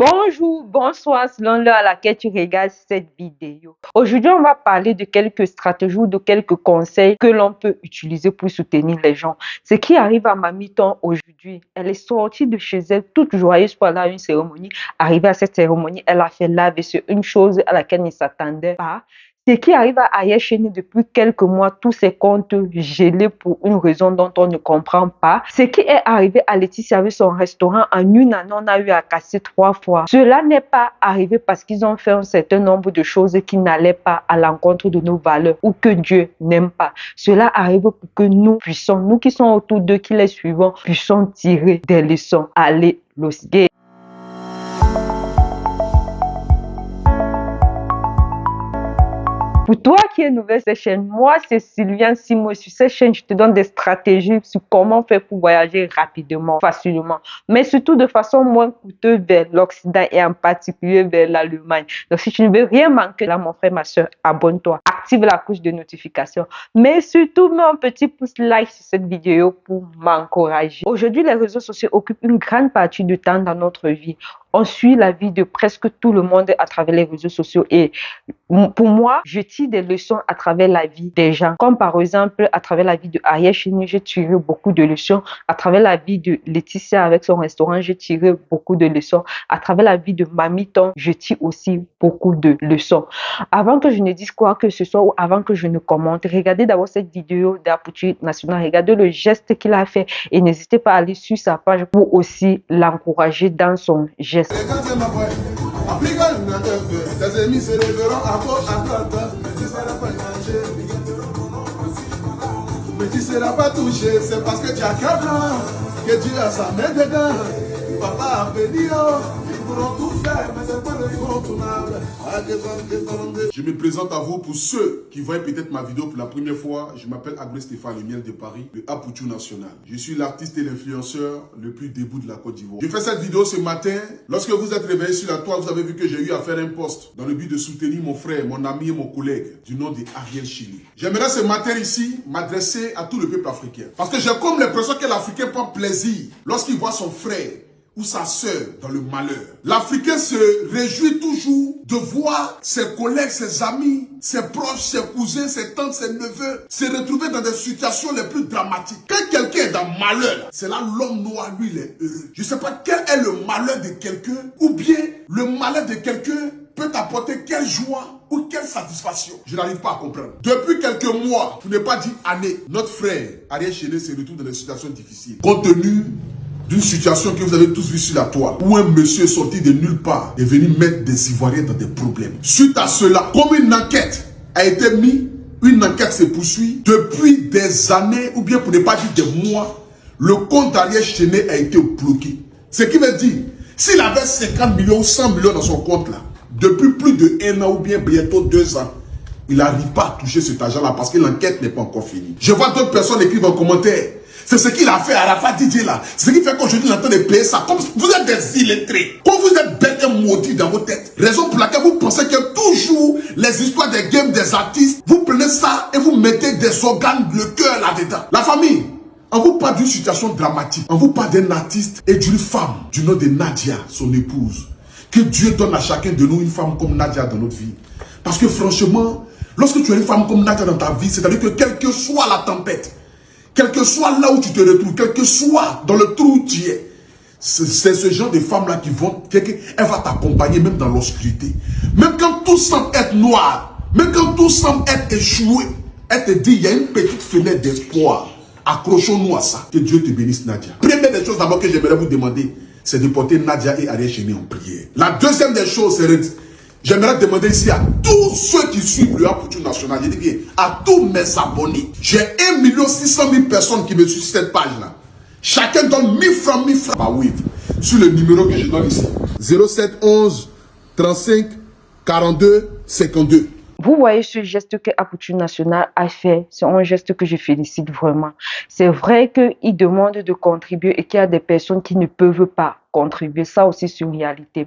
Bonjour, bonsoir, selon l'heure à laquelle tu regardes cette vidéo. Aujourd'hui, on va parler de quelques stratégies ou de quelques conseils que l'on peut utiliser pour soutenir les gens. Ce qui arrive à Mamiton aujourd'hui, elle est sortie de chez elle toute joyeuse pour aller à une cérémonie. Arrivée à cette cérémonie, elle a fait la vaisselle, une chose à laquelle elle ne s'attendait pas. Ce qui arrive à Aya Chéni depuis quelques mois, tous ses comptes gelés pour une raison dont on ne comprend pas. Ce qui est arrivé à Laetitia avec son restaurant, en une année, on a eu à casser 3 fois. Cela n'est pas arrivé parce qu'ils ont fait un certain nombre de choses qui n'allaient pas à l'encontre de nos valeurs ou que Dieu n'aime pas. Cela arrive pour que nous puissions, nous qui sommes autour d'eux, qui les suivons, puissions tirer des leçons. Allez, los gays. Pour toi qui es nouvelle sur cette chaîne, moi c'est Sylviane Simo. Sur cette chaîne, je te donne des stratégies sur comment faire pour voyager rapidement, facilement, mais surtout de façon moins coûteuse vers l'Occident et en particulier vers l'Allemagne. Donc si tu ne veux rien manquer, là mon frère, ma soeur, abonne-toi, active la cloche de notification, mais surtout mets un petit pouce like sur cette vidéo pour m'encourager. Aujourd'hui, les réseaux sociaux occupent une grande partie du temps dans notre vie. On suit la vie de presque tout le monde à travers les réseaux sociaux et pour moi, je tire des leçons à travers la vie des gens. Comme par exemple, à travers la vie de Aya Chéni, j'ai tiré beaucoup de leçons. À travers la vie de Laetitia avec son restaurant, j'ai tiré beaucoup de leçons. À travers la vie de Mamiton, je tire aussi beaucoup de leçons. Avant que je ne dise quoi que ce soit ou avant que je ne commente, regardez d'abord cette vidéo d'Aputu National. Regardez le geste qu'il a fait et n'hésitez pas à aller sur sa page pour aussi l'encourager dans son geste. Tes ennemis se lèveront à toi, mais tu seras pas touché, c'est parce que tu as cœur blanc, que Dieu a sa main dedans. Papa a béni, ils pourront tout faire, mais c'est pas le incontournable. Je me présente à vous pour ceux qui voient peut-être ma vidéo pour la première fois. Je m'appelle Abré Stéphane, le miel de Paris, le Aputu National. Je suis l'artiste et l'influenceur le plus debout de la Côte d'Ivoire. Je fais cette vidéo ce matin. Lorsque vous êtes réveillé sur la toile, vous avez vu que j'ai eu à faire un post dans le but de soutenir mon frère, mon ami et mon collègue du nom de Ariel Chéni. J'aimerais ce matin ici m'adresser à tout le peuple africain. Parce que j'ai comme l'impression que l'Africain prend plaisir lorsqu'il voit son frère ou sa sœur dans le malheur. L'Africain se réjouit toujours de voir ses collègues, ses amis, ses proches, ses cousins, ses tantes, ses neveux se retrouver dans des situations les plus dramatiques. Quand quelqu'un est dans malheur, c'est là l'homme noir, lui, il est heureux. Je ne sais pas quel est le malheur de quelqu'un ou bien le malheur de quelqu'un peut apporter quelle joie ou quelle satisfaction. Je n'arrive pas à comprendre. Depuis quelques mois, pour ne pas dire années, notre frère Ariel Chéni se retrouve dans des situations difficiles. Compte tenu d'une situation que vous avez tous vu sur la toile, où un monsieur est sorti de nulle part et venu mettre des Ivoiriens dans des problèmes. Suite à cela, comme une enquête a été mise, une enquête se poursuit depuis des années, ou bien pour ne pas dire des mois, le compte d'Ariel Chéni a été bloqué. Ce qui veut dire, s'il avait 50 millions ou 100 millions dans son compte là, depuis plus de 1 an ou bien bientôt 2 ans, il n'arrive pas à toucher cet argent là parce que l'enquête n'est pas encore finie. Je vois d'autres personnes écrire en commentaire. C'est ce qu'il a fait à Arafat Didier là. C'est ce qui fait qu'aujourd'hui, il est en train de payer ça. Comme vous êtes des illettrés. Comme vous êtes bêtes et maudits dans vos têtes. Raison pour laquelle vous pensez que toujours les histoires des games des artistes, vous prenez ça et vous mettez des organes, le cœur là-dedans. La famille, on vous parle d'une situation dramatique. On vous parle d'un artiste et d'une femme du nom de Nadia, son épouse. Que Dieu donne à chacun de nous une femme comme Nadia dans notre vie. Parce que franchement, lorsque tu as une femme comme Nadia dans ta vie, c'est-à-dire que quelle que soit la tempête, quel que soit là où tu te retrouves, quel que soit dans le trou où tu es, c'est ce genre de femme-là qui vont, elle va t'accompagner même dans l'obscurité. Même quand tout semble être noir, même quand tout semble être échoué, elle te dit, il y a une petite fenêtre d'espoir. Accrochons-nous à ça. Que Dieu te bénisse, Nadia. Première des choses d'abord que j'aimerais vous demander, c'est de porter Nadia et Ariel Chéni en prière. La deuxième des choses, c'est j'aimerais demander ici à tous ceux qui suivent le Aputu National, je dis bien, à tous mes abonnés. J'ai 1 600 000 personnes qui me suivent sur cette page-là. Chacun donne 1000 francs par Wave. Sur le numéro que je donne ici. 07 11 35 42 52. Vous voyez ce geste que Aputu National a fait, c'est un geste que je félicite vraiment. C'est vrai qu'il demande de contribuer et qu'il y a des personnes qui ne peuvent pas contribuer. Ça aussi, c'est une réalité.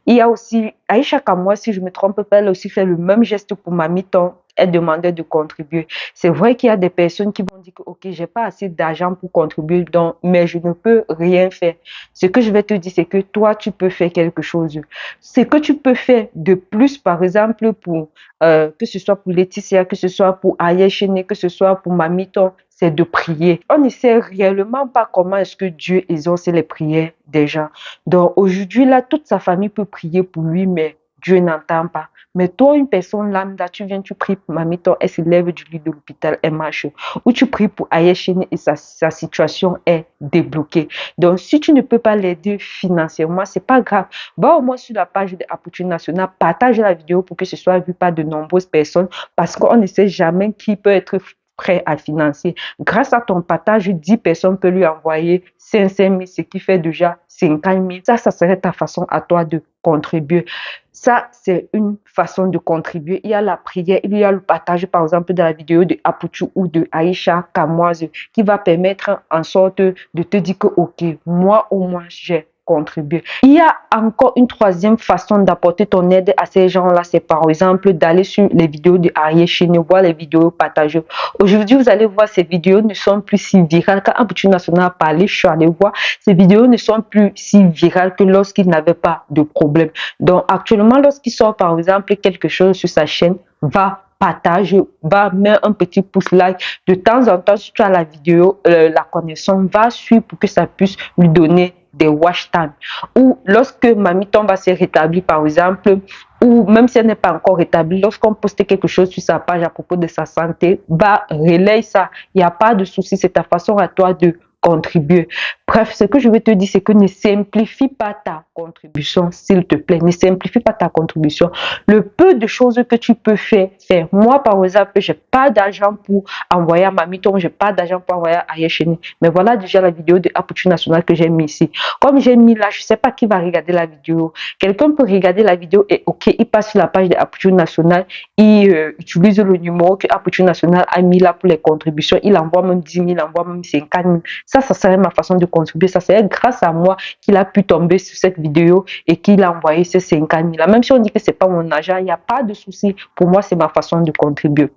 Il y a aussi Aïcha Kamwa, si je ne me trompe pas, elle a aussi fait le même geste pour Mamiton. elle demandait de contribuer. C'est vrai qu'il y a des personnes qui vont dire que, ok, j'ai pas assez d'argent pour contribuer, donc, mais je ne peux rien faire. Ce que je vais te dire, c'est que toi, tu peux faire quelque chose. Ce que tu peux faire de plus, par exemple, pour, que ce soit pour Laetitia, que ce soit pour Ayeshene, que ce soit pour Mamiton, c'est de prier. On ne sait réellement pas comment est-ce que Dieu exauce les prières des gens. Donc, aujourd'hui, là, toute sa famille peut prier pour lui, mais Dieu n'entend pas. Mais toi, une personne lambda, tu viens, tu pries pour Mamiton, elle se lève du lit de l'hôpital, elle marche. Ou tu pries pour Ayeshene et sa situation est débloquée. Donc, si tu ne peux pas l'aider financièrement, c'est pas grave. Va au moins sur la page de Apotune Nationale, partage la vidéo pour que ce soit vu par de nombreuses personnes parce qu'on ne sait jamais qui peut être prêt à financer. Grâce à ton partage, 10 personnes peuvent lui envoyer 500 000, ce qui fait déjà 50 000. Ça serait ta façon à toi de contribuer. Ça, c'est une façon de contribuer. Il y a la prière, il y a le partage, par exemple, de la vidéo de Apuchu ou de Aïcha Kamoise, qui va permettre en sorte de te dire que, ok, moi au moins, j'ai contribuer. Il y a encore une troisième façon d'apporter ton aide à ces gens-là, c'est par exemple d'aller sur les vidéos de Ayeshene, voir les vidéos partagées. Aujourd'hui, vous allez voir, ces vidéos ne sont plus si virales. Quand Apotune Nationale a parlé, je suis allée voir, ces vidéos ne sont plus si virales que lorsqu'il n'avait pas de problème. Donc, actuellement, lorsqu'il sort par exemple quelque chose sur sa chaîne, va partage, va mettre un petit pouce like. De temps en temps, si tu as la vidéo, la connexion, va suivre pour que ça puisse lui donner des watch time. Ou lorsque Mamiton va se rétablir, par exemple, ou même si elle n'est pas encore rétablie, lorsqu'on poste quelque chose sur sa page à propos de sa santé, va relayer ça. Il n'y a pas de souci, c'est ta façon à toi de contribuer. Bref, ce que je veux te dire, c'est que ne simplifie pas ta contribution, s'il te plaît. Ne simplifie pas ta contribution. Le peu de choses que tu peux faire. Moi, par exemple, j'ai pas d'argent pour envoyer à Mamiton, j'ai pas d'argent pour envoyer à Ayeshene. Mais voilà déjà la vidéo de Apotune Nationale que j'ai mis ici. Comme j'ai mis là, je sais pas qui va regarder la vidéo. Quelqu'un peut regarder la vidéo et ok, il passe sur la page de Apotune Nationale, il utilise le numéro que Apotune Nationale a mis là pour les contributions. Il envoie même 10 000, il envoie même 50 000. Ça serait ma façon de contribuer. Ça serait grâce à moi qu'il a pu tomber sur cette vidéo et qu'il a envoyé ces 50 000 là. Même si on dit que c'est pas mon argent, il n'y a pas de souci. Pour moi, c'est ma façon de contribuer.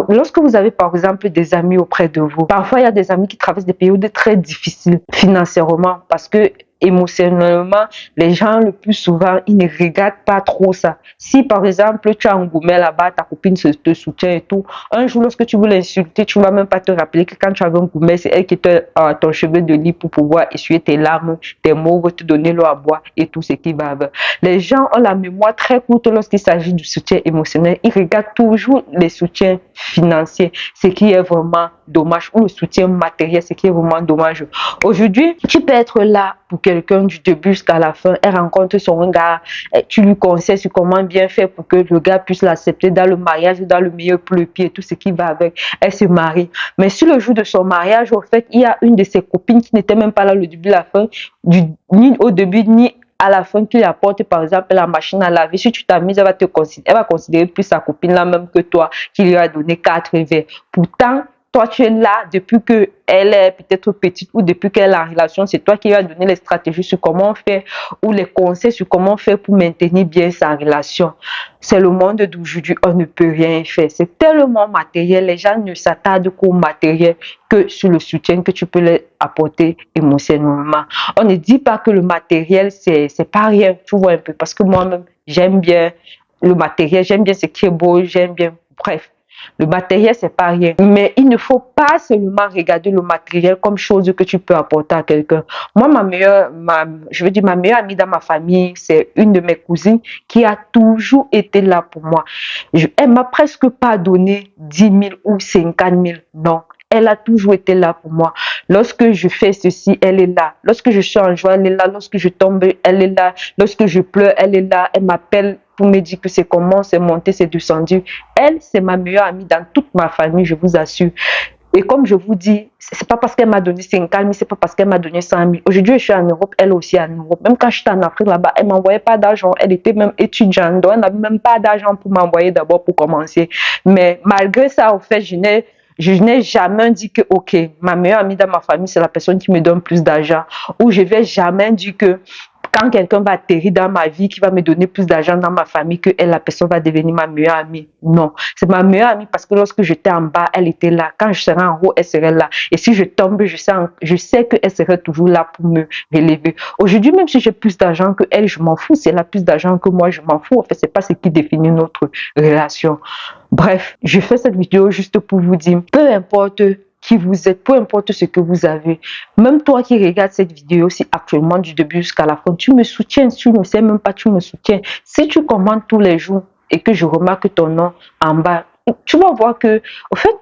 Lorsque vous avez par exemple des amis auprès de vous, parfois il y a des amis qui traversent des périodes très difficiles financièrement parce que émotionnellement, les gens le plus souvent, ils ne regardent pas trop ça. Si par exemple, tu as un gourmet là-bas, ta copine te soutient et tout, un jour lorsque tu veux l'insulter, tu ne vas même pas te rappeler que quand tu avais un gourmet, c'est elle qui était ton cheveu de lit pour pouvoir essuyer tes larmes, tes mauves, te donner l'eau à boire et tout ce qui va avec. Les gens ont la mémoire très courte lorsqu'il s'agit du soutien émotionnel. Ils regardent toujours les soutiens financiers, ce qui est vraiment dommage, ou le soutien matériel, ce qui est vraiment dommage. Aujourd'hui, tu peux être là pour quelqu'un du début jusqu'à la fin. Elle rencontre son gars, tu lui conseilles sur comment bien faire pour que le gars puisse l'accepter dans le mariage, dans le meilleur pour le pied, tout ce qui va avec. Elle se marie. Mais sur le jour de son mariage, au fait, il y a une de ses copines qui n'était même pas là le début, la fin, ni au début, ni à la fin, tu lui apportes par exemple la machine à laver. Si tu t'amuses, elle va considérer plus sa copine là même que toi qui lui a donné 4 verres. Pourtant, toi, tu es là depuis qu'elle est peut-être petite ou depuis qu'elle est en relation. C'est toi qui lui as donné les stratégies sur comment faire ou les conseils sur comment faire pour maintenir bien sa relation. C'est le monde d'aujourd'hui, on ne peut rien faire. C'est tellement matériel. Les gens ne s'attardent qu'au matériel que sur le soutien que tu peux leur apporter émotionnellement. On ne dit pas que le matériel, c'est pas rien. Tu vois un peu. Parce que moi-même, j'aime bien le matériel. J'aime bien ce qui est beau. J'aime bien. Bref. Le matériel, c'est pas rien. Mais il ne faut pas seulement regarder le matériel comme chose que tu peux apporter à quelqu'un. Moi, ma meilleure amie dans ma famille, c'est une de mes cousines qui a toujours été là pour moi. Elle m'a presque pas donné 10 000 ou 50 000. Non. Elle a toujours été là pour moi. Lorsque je fais ceci, elle est là. Lorsque je suis en joie, elle est là. Lorsque je tombe, elle est là. Lorsque je pleure, elle est là. Elle m'appelle pour me dire que c'est comment, c'est monté, c'est descendu. Elle, c'est ma meilleure amie dans toute ma famille, je vous assure. Et comme je vous dis, c'est pas parce qu'elle m'a donné 50 000, c'est pas parce qu'elle m'a donné 100 000. Aujourd'hui, je suis en Europe, elle aussi en Europe. Même quand j'étais en Afrique là-bas, elle m'envoyait pas d'argent. Elle était même étudiante, donc elle n'avait même pas d'argent pour m'envoyer d'abord pour commencer. Mais malgré ça, au fait, je n'ai jamais dit que, ok, ma meilleure amie dans ma famille, c'est la personne qui me donne plus d'argent. Ou je vais jamais dire que quand quelqu'un va atterrir dans ma vie, qui va me donner plus d'argent dans ma famille, que elle, la personne va devenir ma meilleure amie. Non, c'est ma meilleure amie parce que lorsque j'étais en bas, elle était là. Quand je serai en haut, elle serait là. Et si je tombe, je sais qu'elle serait toujours là pour me relever. Aujourd'hui, même si j'ai plus d'argent que elle, je m'en fous. Si elle a plus d'argent que moi, je m'en fous. En fait, c'est pas ce qui définit notre relation. Bref, je fais cette vidéo juste pour vous dire, peu importe qui vous êtes, peu importe ce que vous avez, même toi qui regardes cette vidéo, si actuellement du début jusqu'à la fin, tu me soutiens, si tu ne sais même pas, tu me soutiens. Si tu commandes tous les jours et que je remarque ton nom en bas, tu vas voir que, en fait,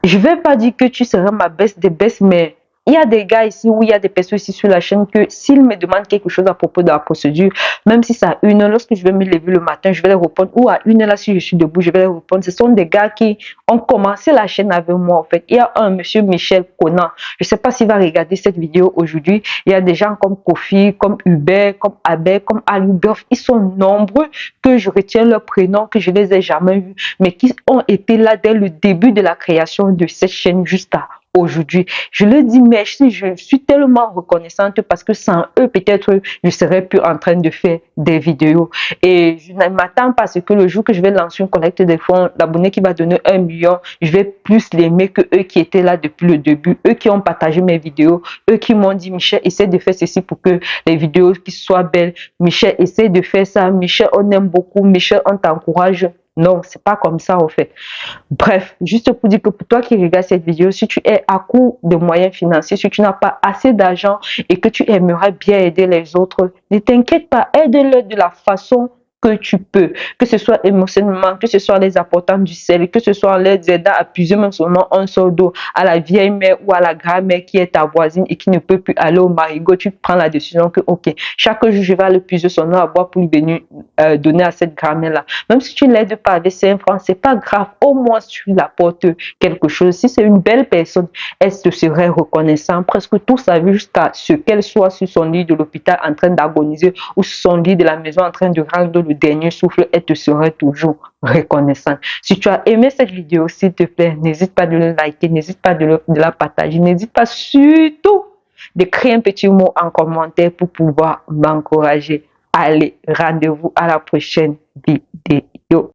je vais pas dire que tu seras ma best des best, mais il y a des gars ici ou il y a des personnes ici sur la chaîne que s'ils me demandent quelque chose à propos de la procédure, même si c'est à 1 heure, lorsque je vais me lever le matin, je vais les répondre, ou à 1 heure là, si je suis debout, je vais les répondre. Ce sont des gars qui ont commencé la chaîne avec moi, en fait. Il y a un monsieur Michel Conan. Je sais pas s'il va regarder cette vidéo aujourd'hui. Il y a des gens comme Kofi, comme Hubert, comme Abel, comme Aluberf. Ils sont nombreux que je retiens leurs prénoms, que je les ai jamais vus, mais qui ont été là dès le début de la création de cette chaîne jusqu'à aujourd'hui. Je le dis merci, je suis tellement reconnaissante parce que sans eux, peut-être, je serais plus en train de faire des vidéos. Et je ne m'attends pas à ce que le jour que je vais lancer une collecte de fonds, l'abonné qui va donner 1 million, je vais plus l'aimer que eux qui étaient là depuis le début, eux qui ont partagé mes vidéos, eux qui m'ont dit, Michel, essaie de faire ceci pour que les vidéos qui soient belles. Michel, essaie de faire ça. Michel, on aime beaucoup. Michel, on t'encourage. Non, c'est pas comme ça, en fait. Bref, juste pour dire que pour toi qui regardes cette vidéo, si tu es à court de moyens financiers, si tu n'as pas assez d'argent et que tu aimerais bien aider les autres, ne t'inquiète pas, aide-le de la façon que tu peux, que ce soit émotionnellement, que ce soit les apportant du sel, que ce soit les aidant à puiser même seulement un seau d'eau à la vieille mère ou à la grand-mère qui est ta voisine et qui ne peut plus aller au marigot. Tu prends la décision que, ok, chaque jour je vais aller puiser son eau à boire pour lui venir donner à cette grand-mère-là. Même si tu ne l'aides pas avec 5 francs, c'est pas grave. Au moins, tu lui apportes quelque chose. Si c'est une belle personne, elle se serait reconnaissante presque toute sa vie jusqu'à ce qu'elle soit sur son lit de l'hôpital en train d'agoniser ou sur son lit de la maison en train de rendre le dernier souffle, elle te serait toujours reconnaissante. Si tu as aimé cette vidéo, s'il te plaît, n'hésite pas de le liker, n'hésite pas de la partager, n'hésite pas surtout d'écrire un petit mot en commentaire pour pouvoir m'encourager. Allez, rendez-vous à la prochaine vidéo.